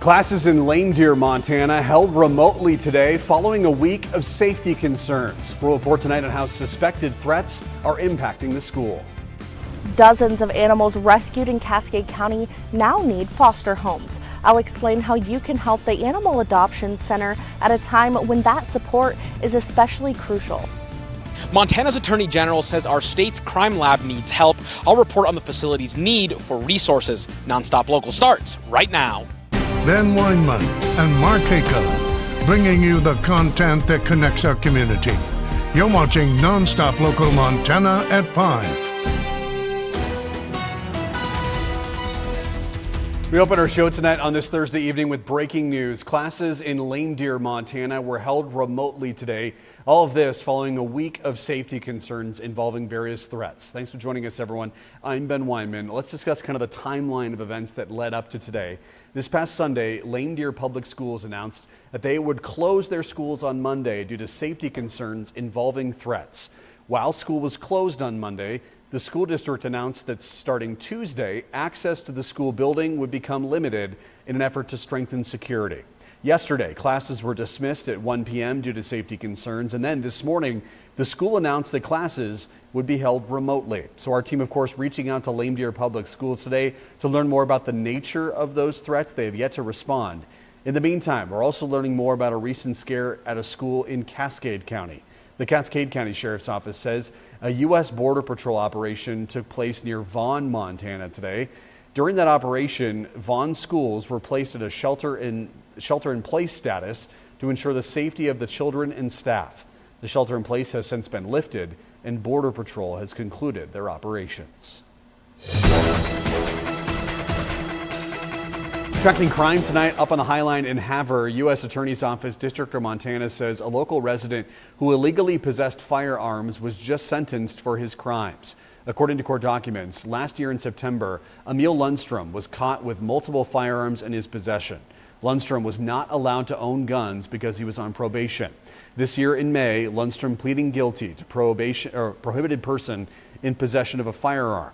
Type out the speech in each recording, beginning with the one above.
Classes in Reindeer, Montana held remotely today following a week of safety concerns. We'll report tonight on how suspected threats are impacting the school. Dozens of animals rescued in Cascade County now need foster homes. I'll explain how you can help the Animal Adoption Center at a time when that support is especially crucial. Montana's Attorney General says our state's crime lab needs help. I'll report on the facility's need for resources. NonStop Local starts right now. Ben Weinman and Mark Hako, bringing you the content that connects our community. You're watching NonStop Local Montana at 5. We open our show tonight on this Thursday evening with breaking news. Classes in Reindeer, Montana were held remotely today. All of this following a week of safety concerns involving various threats. Thanks for joining us, everyone. I'm Ben Weinman. Let's discuss kind of the timeline of events that led up to today. This past Sunday, Reindeer Public Schools announced that they would close their schools on Monday due to safety concerns involving threats. While school was closed on Monday, the school district announced that starting Tuesday, access to the school building would become limited in an effort to strengthen security. Yesterday, classes were dismissed at 1 p.m. due to safety concerns, and then this morning, the school announced that classes would be held remotely. So our team, of course, reaching out to Reindeer Public Schools today to learn more about the nature of those threats. They have yet to respond. In the meantime, we're also learning more about a recent scare at a school in Cascade County. The Cascade County Sheriff's Office says a U.S. Border Patrol operation took place near Vaughn, Montana today. During that operation, Vaughn schools were placed at a shelter-in-place status to ensure the safety of the children and staff. The shelter-in-place has since been lifted, and Border Patrol has concluded their operations. Tracking crime tonight up on the High Line in Havre, U.S. Attorney's Office, District of Montana says a local resident who illegally possessed firearms was just sentenced for his crimes. According to court documents, last year in September, Emil Lundstrom was caught with multiple firearms in his possession. Lundstrom was not allowed to own guns because he was on probation. This year in May, Lundstrom pleading guilty to prohibited person in possession of a firearm.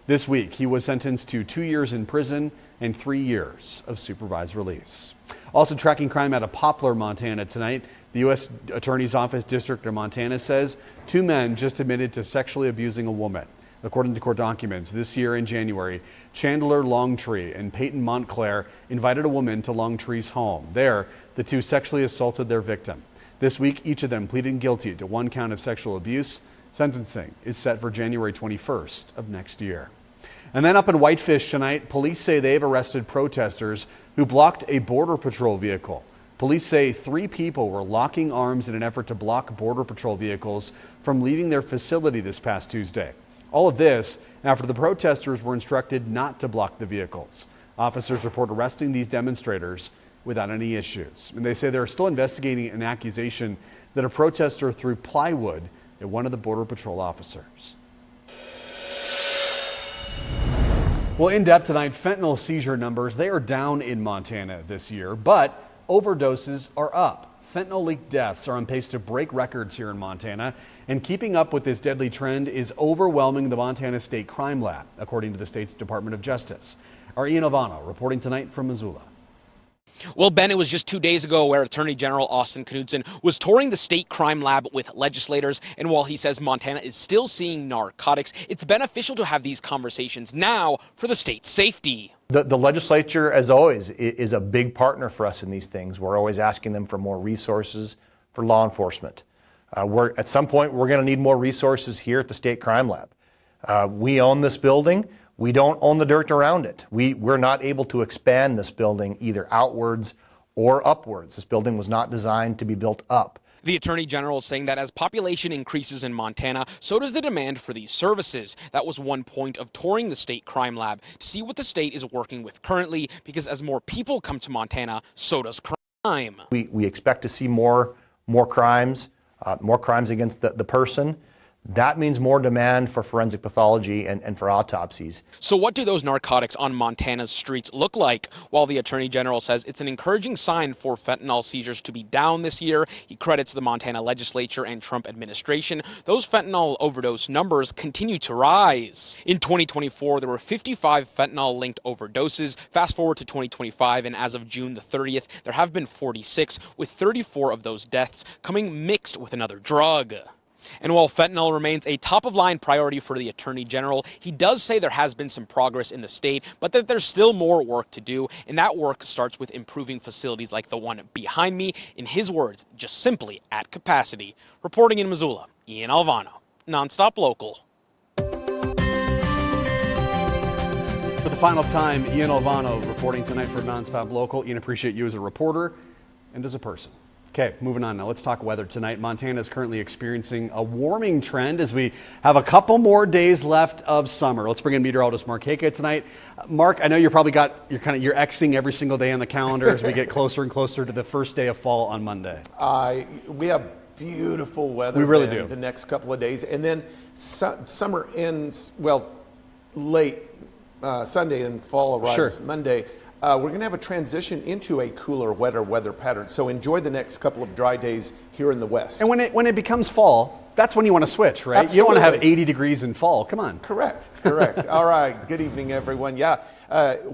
This week, he was sentenced to 2 years in prison and 3 years of supervised release. Also tracking crime out of Poplar, Montana tonight. The U.S. Attorney's Office, District of Montana says 2 men just admitted to sexually abusing a woman. According to court documents, this year in January, Chandler Longtree and Peyton Montclair invited a woman to Longtree's home. There, the 2 sexually assaulted their victim. This week, each of them pleaded guilty to 1 count of sexual abuse. Sentencing is set for January 21st of next year. And then up in Whitefish tonight, police say they've arrested protesters who blocked a Border Patrol vehicle. Police say 3 people were locking arms in an effort to block Border Patrol vehicles from leaving their facility this past Tuesday. All of this after the protesters were instructed not to block the vehicles. Officers report arresting these demonstrators without any issues. And they say they're still investigating an accusation that a protester threw plywood at one of the Border Patrol officers. Well, in depth tonight, fentanyl seizure numbers, they are down in Montana this year, but overdoses are up. Fentanyl-leaked deaths are on pace to break records here in Montana, and keeping up with this deadly trend is overwhelming the Montana State Crime Lab, according to the state's Department of Justice. Our Ian Ovano reporting tonight from Missoula. Well, Ben, it was just 2 days ago where Attorney General Austin Knudsen was touring the state crime lab with legislators. And while he says Montana is still seeing narcotics, it's beneficial to have these conversations now for the state's safety. The legislature, as always, is a big partner for us in these things. We're always asking them for more resources for law enforcement. At some point, we're going to need more resources here at the state crime lab. We own this building. We don't own the dirt around it. We're not able to expand this building either outwards or upwards. This building was not designed to be built up. The Attorney General is saying that as population increases in Montana, so does the demand for these services. That was one point of touring the state crime lab to see what the state is working with currently, because as more people come to Montana, so does crime. We expect to see more crimes against the person. That means more demand for forensic pathology and for autopsies. So what do those narcotics on Montana's streets look like? While the Attorney General says it's an encouraging sign for fentanyl seizures to be down this year, he credits the Montana legislature and Trump administration. Those fentanyl overdose numbers continue to rise. In 2024, there were 55 fentanyl-linked overdoses. Fast forward to 2025, and as of June the 30th, there have been 46, with 34 of those deaths coming mixed with another drug. And while fentanyl remains a top-of-line priority for the Attorney General, he does say there has been some progress in the state, but that there's still more work to do, and that work starts with improving facilities like the one behind me. In his words, just simply at capacity. Reporting in Missoula, Ian Alvano, NonStop Local. For the final time, Ian Alvano reporting tonight for NonStop Local. Ian, appreciate you as a reporter and as a person. Okay, moving on now. Let's talk weather tonight. Montana is currently experiencing a warming trend as we have a couple more days left of summer. Let's bring in meteorologist Mark Haka tonight. Mark, I know you're Xing every single day on the calendar as we get closer and closer to the first day of fall on Monday. We have beautiful weather. We really do. The next couple of days, and then summer ends late Sunday and fall arrives Sure. Monday. We're going to have a transition into a cooler, wetter weather pattern. So enjoy the next couple of dry days here in the West. And when it becomes fall, that's when you want to switch, right? Absolutely. You don't want to have 80 degrees in fall. Come on. Correct. All right. Good evening, everyone.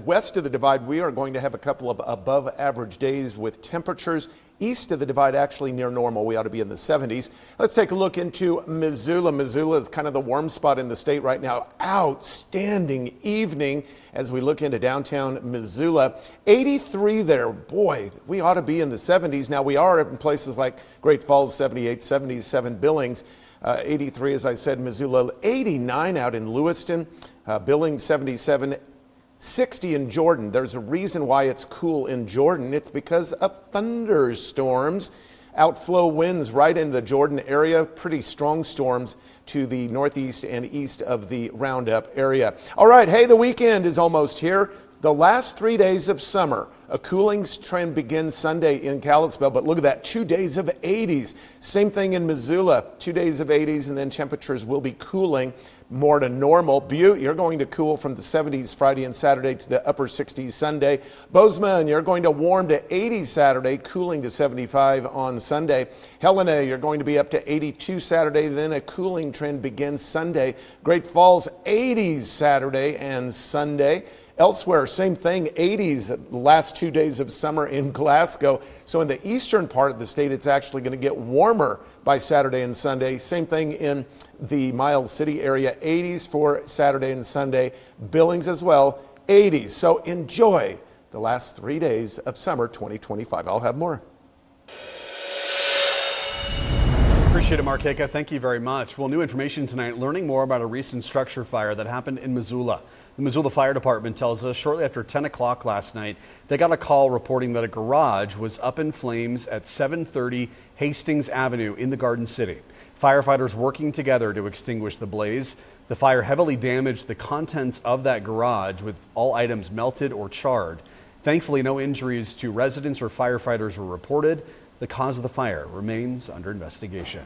West of the Divide, we are going to have a couple of above average days with temperatures. East of the Divide, actually near normal. We ought to be in the 70s. Let's take a look into Missoula. Missoula is kind of the warm spot in the state right now. Outstanding evening as we look into downtown Missoula. 83 there. Boy, we ought to be in the 70s. Now, we are in places like Great Falls, 78, 77 Billings. 83, as I said, Missoula. 89 out in Lewiston. Billings, 77. 60 in Jordan. There's a reason why it's cool in Jordan. It's because of thunderstorms. Outflow winds right in the Jordan area. Pretty strong storms to the northeast and east of the Roundup area. All right, hey, the weekend is almost here. The last 3 days of summer. A cooling trend begins Sunday in Kalispell, but look at that, 2 days of 80s. Same thing in Missoula, 2 days of 80s, and then temperatures will be cooling more to normal. Butte, you're going to cool from the 70s Friday and Saturday to the upper 60s Sunday. Bozeman, you're going to warm to 80 Saturday, cooling to 75 on Sunday. Helena, you're going to be up to 82 Saturday, then a cooling trend begins Sunday. Great Falls, 80s Saturday and Sunday. Elsewhere, same thing, 80s the last 2 days of summer in Glasgow. So in the eastern part of the state, it's actually going to get warmer by Saturday and Sunday. Same thing in the Miles City area, 80s for Saturday and Sunday. Billings as well, 80s. So enjoy the last 3 days of summer 2025. I'll have more. Appreciate it, Mark Haka. Thank you very much. Well, new information tonight, learning more about a recent structure fire that happened in Missoula. The Missoula Fire Department tells us shortly after 10 o'clock last night, they got a call reporting that a garage was up in flames at 730 Hastings Avenue in the Garden City. Firefighters working together to extinguish the blaze. The fire heavily damaged the contents of that garage with all items melted or charred. Thankfully, no injuries to residents or firefighters were reported. The cause of the fire remains under investigation.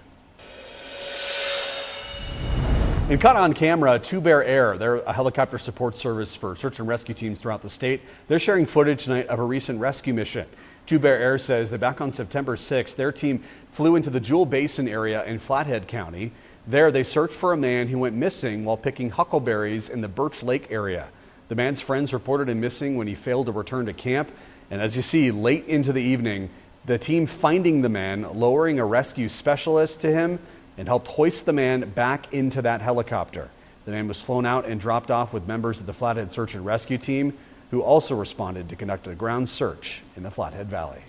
And caught on camera, Two Bear Air, they're a helicopter support service for search and rescue teams throughout the state. They're sharing footage tonight of a recent rescue mission. Two Bear Air says that back on September 6th, their team flew into the Jewel Basin area in Flathead County. There, they searched for a man who went missing while picking huckleberries in the Birch Lake area. The man's friends reported him missing when he failed to return to camp. And as you see, late into the evening, the team finding the man, lowering a rescue specialist to him, and helped hoist the man back into that helicopter. The man was flown out and dropped off with members of the Flathead Search and Rescue Team, who also responded to conduct a ground search in the Flathead Valley.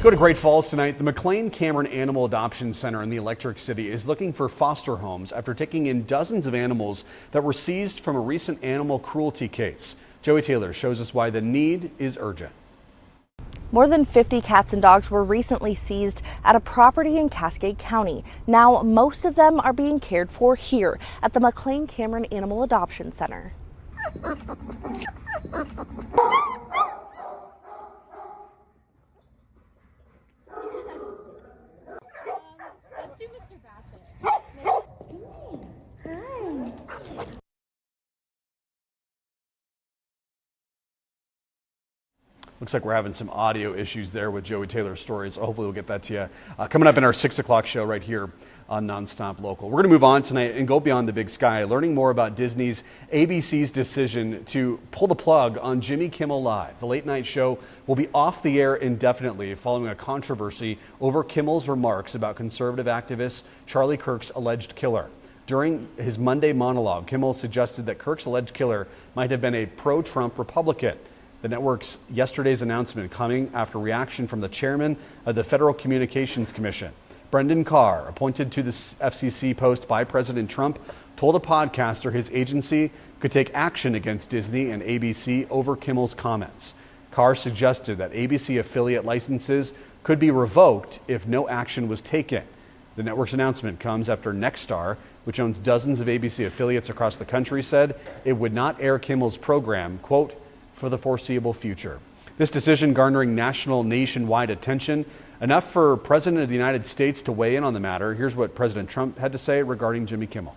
Go to Great Falls tonight. The McLean Cameron Animal Adoption Center in the Electric City is looking for foster homes after taking in dozens of animals that were seized from a recent animal cruelty case. Joey Taylor shows us why the need is urgent. More than 50 cats and dogs were recently seized at a property in Cascade County. Now, most of them are being cared for here at the McLean Cameron Animal Adoption Center. Looks like we're having some audio issues there with Joey Taylor's stories. Hopefully we'll get that to you coming up in our 6 o'clock show right here on NonStop Local. We're going to move on tonight and go beyond the big sky, learning more about Disney's ABC's decision to pull the plug on Jimmy Kimmel Live. The late night show will be off the air indefinitely following a controversy over Kimmel's remarks about conservative activist Charlie Kirk's alleged killer. During his Monday monologue, Kimmel suggested that Kirk's alleged killer might have been a pro-Trump Republican. The network's yesterday's announcement coming after reaction from the chairman of the Federal Communications Commission. Brendan Carr, appointed to the FCC post by President Trump, told a podcaster his agency could take action against Disney and ABC over Kimmel's comments. Carr suggested that ABC affiliate licenses could be revoked if no action was taken. The network's announcement comes after Nexstar, which owns dozens of ABC affiliates across the country, said it would not air Kimmel's program, quote, for the foreseeable future. This decision garnering nationwide attention, enough for President of the United States to weigh in on the matter. Here's what President Trump had to say regarding Jimmy Kimmel.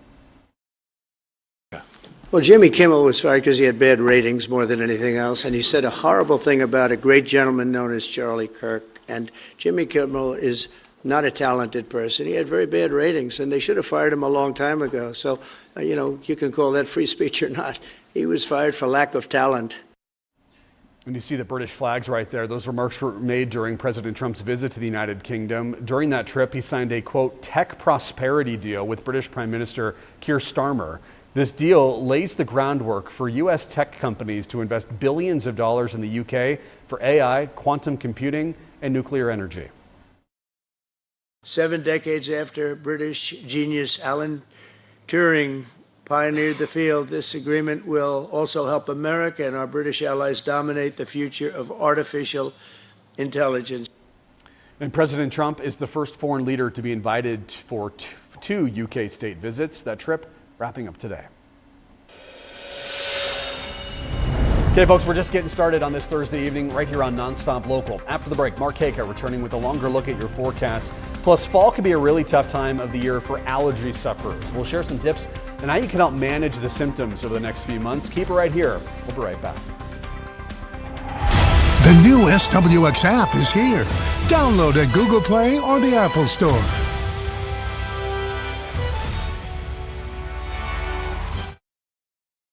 Well, Jimmy Kimmel was fired because he had bad ratings more than anything else, and he said a horrible thing about a great gentleman known as Charlie Kirk. And Jimmy Kimmel is not a talented person. He had very bad ratings, and they should have fired him a long time ago. So, you can call that free speech or not. He was fired for lack of talent. And you see the British flags right there. Those remarks were made during President Trump's visit to the United Kingdom. During that trip, he signed a, quote, tech prosperity deal with British Prime Minister Keir Starmer. This deal lays the groundwork for U.S. tech companies to invest billions of dollars in the UK for AI, quantum computing, and nuclear energy. 7 decades after British genius Alan Turing pioneered the field, this agreement will also help America and our British allies dominate the future of artificial intelligence. And President Trump is the first foreign leader to be invited for two UK state visits. That trip wrapping up today. Okay, folks, we're just getting started on this Thursday evening right here on NonStop Local. After the break, Mark Kaka returning with a longer look at your forecast. Plus, fall can be a really tough time of the year for allergy sufferers. We'll share some tips on how you can help manage the symptoms over the next few months. Keep it right here. We'll be right back. The new SWX app is here. Download at Google Play or the Apple Store.